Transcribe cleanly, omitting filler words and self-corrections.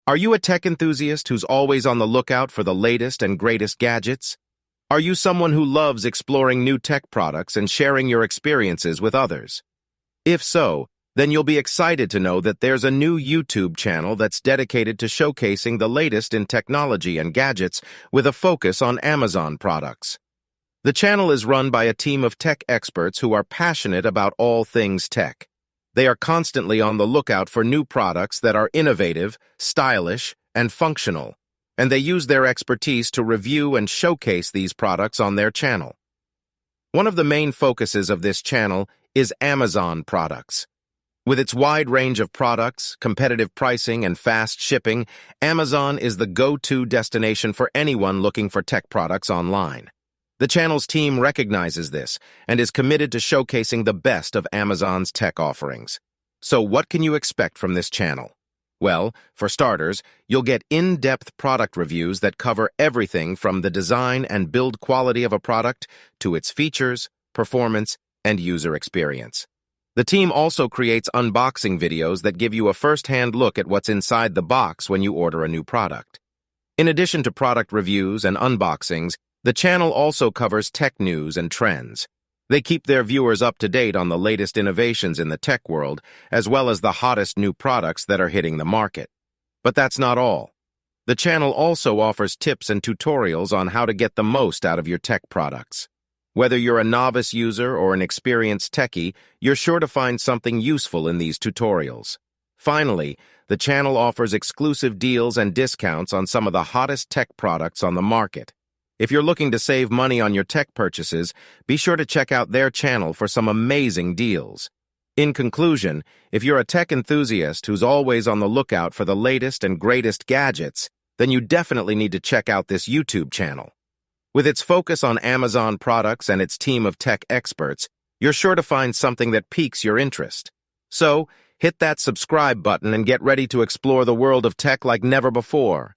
Are you a tech enthusiast who's always on the lookout for the latest and greatest gadgets? Are you someone who loves exploring new tech products and sharing your experiences with others? If so, then you'll be excited to know that there's a new YouTube channel that's dedicated to showcasing the latest in technology and gadgets with a focus on Amazon products. The channel is run by a team of tech experts who are passionate about all things tech. They are constantly on the lookout for new products that are innovative, stylish, and functional, and they use their expertise to review and showcase these products on their channel. One of the main focuses of this channel is Amazon products. With its wide range of products, competitive pricing, and fast shipping, Amazon is the go-to destination for anyone looking for tech products online. The channel's team recognizes this and is committed to showcasing the best of Amazon's tech offerings. So what can you expect from this channel? Well, for starters, you'll get in-depth product reviews that cover everything from the design and build quality of a product to its features, performance, and user experience. The team also creates unboxing videos that give you a first-hand look at what's inside the box when you order a new product. In addition to product reviews and unboxings, the channel also covers tech news and trends. They keep their viewers up to date on the latest innovations in the tech world, as well as the hottest new products that are hitting the market. But that's not all. The channel also offers tips and tutorials on how to get the most out of your tech products. Whether you're a novice user or an experienced techie, you're sure to find something useful in these tutorials. Finally, the channel offers exclusive deals and discounts on some of the hottest tech products on the market. If you're looking to save money on your tech purchases, be sure to check out their channel for some amazing deals. In conclusion, if you're a tech enthusiast who's always on the lookout for the latest and greatest gadgets, then you definitely need to check out this YouTube channel. With its focus on Amazon products and its team of tech experts, you're sure to find something that piques your interest. So, hit that subscribe button and get ready to explore the world of tech like never before.